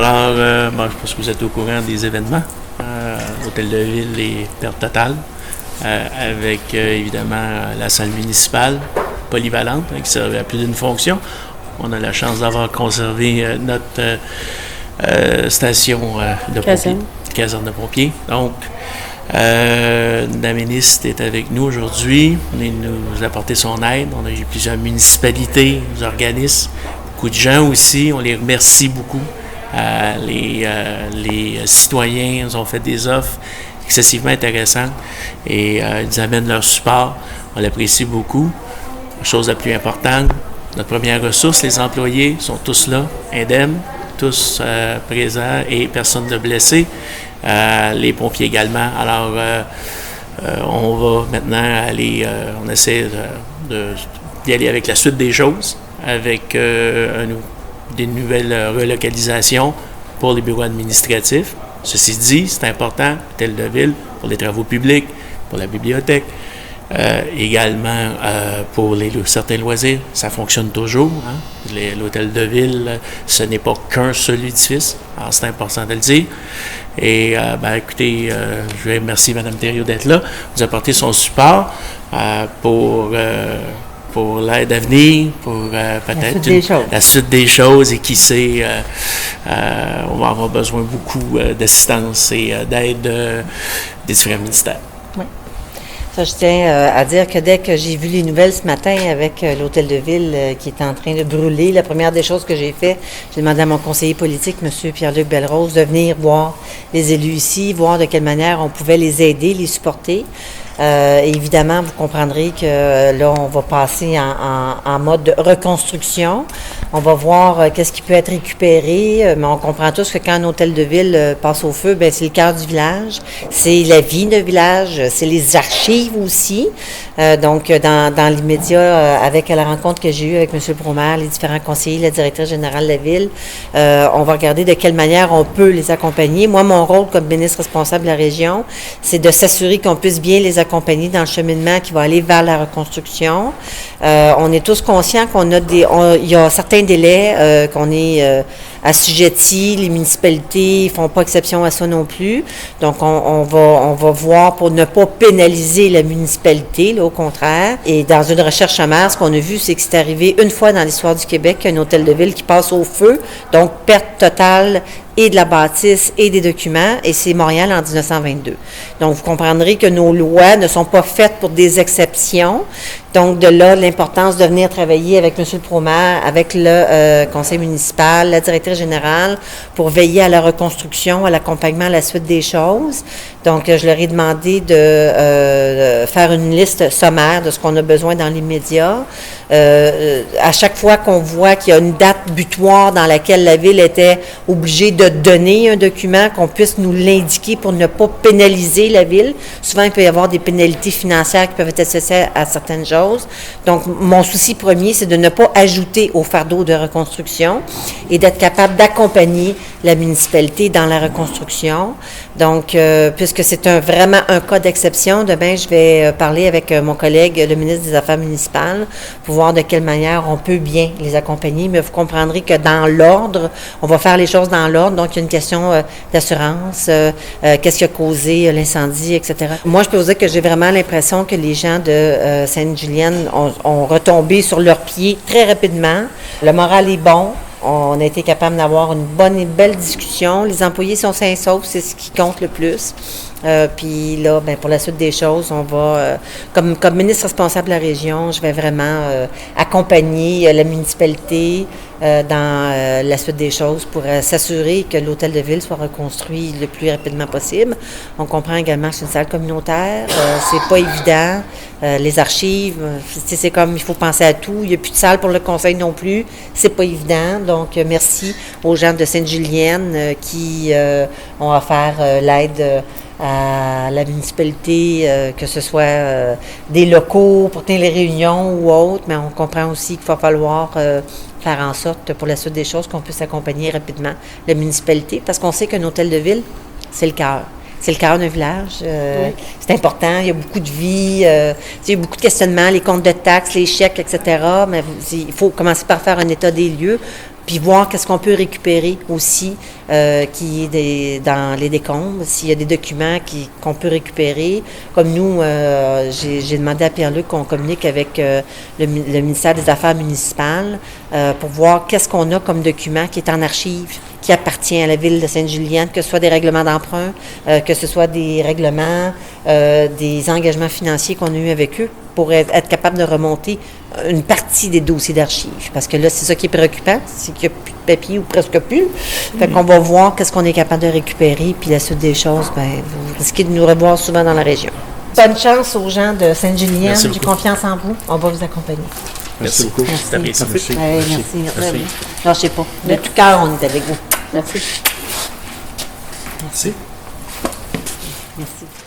Alors, je pense que vous êtes au courant des événements. L'Hôtel de Ville est perte totale, avec évidemment la salle municipale polyvalente qui servait à plus d'une fonction. On a la chance d'avoir conservé notre station de pompiers, caserne de pompiers. Donc, la ministre est avec nous aujourd'hui. Elle nous apporter son aide. On a eu plusieurs municipalités, des organismes, beaucoup de gens aussi. On les remercie beaucoup. Les citoyens nous ont fait des offres excessivement intéressantes et ils nous amènent leur support. On l'apprécie beaucoup. La chose la plus importante, notre première ressource, les employés sont tous là, indemnes, tous présents et personne de blessé. Les pompiers également. Alors, on va maintenant aller, on essaie d'y aller avec la suite des choses, avec des nouvelles relocalisations pour les bureaux administratifs. Ceci dit, c'est important, Hôtel de Ville, pour les travaux publics, pour la bibliothèque, également pour certains loisirs. Ça fonctionne toujours. Hein? L'Hôtel de Ville, ce n'est pas qu'un seul édifice. Alors, c'est important de le dire. Et, écoutez, je vais remercier Mme Thériault d'être là, vous apporter son support pour l'aide à venir, pour peut-être la suite des choses et qui sait, on va avoir besoin beaucoup d'assistance et d'aide des différents ministères. Oui. Ça, je tiens à dire que dès que j'ai vu les nouvelles ce matin avec l'Hôtel de Ville qui est en train de brûler, la première des choses que j'ai fait, j'ai demandé à mon conseiller politique, M. Pierre-Luc Belrose, de venir voir les élus ici, voir de quelle manière on pouvait les aider, les supporter. Évidemment, vous comprendrez que là, on va passer en mode de reconstruction. On va voir qu'est-ce qui peut être récupéré, mais on comprend tous que quand un hôtel de ville passe au feu, bien, c'est le cœur du village, c'est la vie de village, c'est les archives aussi. Donc, dans l'immédiat, avec la rencontre que j'ai eue avec M. Bromaire, les différents conseillers, la directrice générale de la ville, on va regarder de quelle manière on peut les accompagner. Moi, mon rôle comme ministre responsable de la région, c'est de s'assurer qu'on puisse bien les accompagner dans le cheminement qui va aller vers la reconstruction. On est tous conscients il y a certains délais qu'on est assujettis, les municipalités ne font pas exception à ça non plus. Donc, on va voir pour ne pas pénaliser la municipalité, là, au contraire. Et dans une recherche sommaire, ce qu'on a vu, c'est que c'est arrivé une fois dans l'histoire du Québec un hôtel de ville qui passe au feu, donc perte totale et de la bâtisse et des documents, et c'est Montréal en 1922. Donc, vous comprendrez que nos lois ne sont pas faites pour des exceptions. Donc, de là, l'importance de venir travailler avec M. le Promaire, avec le conseil municipal, la directrice générale, pour veiller à la reconstruction, à l'accompagnement, à la suite des choses. Donc, je leur ai demandé de faire une liste sommaire de ce qu'on a besoin dans l'immédiat. À chaque fois qu'on voit qu'il y a une date butoir dans laquelle la Ville était obligée de donner un document, qu'on puisse nous l'indiquer pour ne pas pénaliser la Ville. Souvent, il peut y avoir des pénalités financières qui peuvent être associées à certaines choses. Donc, mon souci premier, c'est de ne pas ajouter au fardeau de reconstruction et d'être capable d'accompagner la municipalité dans la reconstruction. Donc, puisque c'est vraiment un cas d'exception, demain, je vais parler avec mon collègue, le ministre des Affaires municipales, pour voir de quelle manière on peut bien les accompagner. Mais vous comprendrez que dans l'ordre, on va faire les choses dans l'ordre. Donc, il y a une question d'assurance, qu'est-ce qui a causé l'incendie, etc. Moi, je peux vous dire que j'ai vraiment l'impression que les gens de Sainte-Julienne ont retombé sur leurs pieds très rapidement. Le moral est bon. On a été capable d'avoir une bonne et belle discussion. Les employés sont sains et saufs, c'est ce qui compte le plus. Puis là, ben, pour la suite des choses, on va, comme ministre responsable de la région, je vais vraiment accompagner la municipalité dans la suite des choses pour s'assurer que l'hôtel de ville soit reconstruit le plus rapidement possible. On comprend également que c'est une salle communautaire, c'est pas évident. Les archives, c'est comme, il faut penser à tout. Il n'y a plus de salle pour le conseil non plus. C'est pas évident. Donc, merci aux gens de Sainte-Julienne qui ont offert l'aide à la municipalité, que ce soit des locaux pour tenir les réunions ou autres, mais on comprend aussi qu'il va falloir faire en sorte, pour la suite des choses, qu'on puisse accompagner rapidement la municipalité, parce qu'on sait qu'un hôtel de ville, c'est le cœur. C'est le cœur d'un village. Oui. C'est important. Il y a beaucoup de vie. Il y a beaucoup de questionnements, les comptes de taxes, les chèques, etc. Mais il faut commencer par faire un état des lieux puis voir qu'est-ce qu'on peut récupérer aussi qui est dans les décombres, s'il y a des documents qu'on peut récupérer. Comme nous, j'ai demandé à Pierre-Luc qu'on communique avec le ministère des Affaires municipales pour voir qu'est-ce qu'on a comme document qui est en archive, qui appartient à la ville de Sainte-Julienne, que ce soit des règlements d'emprunt, que ce soit des règlements, des engagements financiers qu'on a eus avec eux, pour être capable de remonter une partie des dossiers d'archives. Parce que là, c'est ça qui est préoccupant, c'est qu'il n'y a plus de papier ou presque plus. Fait qu'on va voir qu'est-ce qu'on est capable de récupérer, puis la suite des choses, vous risquez de nous revoir souvent dans la région. Bonne chance aux gens de Sainte-Julienne. J'ai confiance en vous. On va vous accompagner. Merci beaucoup. Merci. Merci. Merci. Non, je sais pas. De tout cœur, on est avec vous. Merci. Merci. Merci.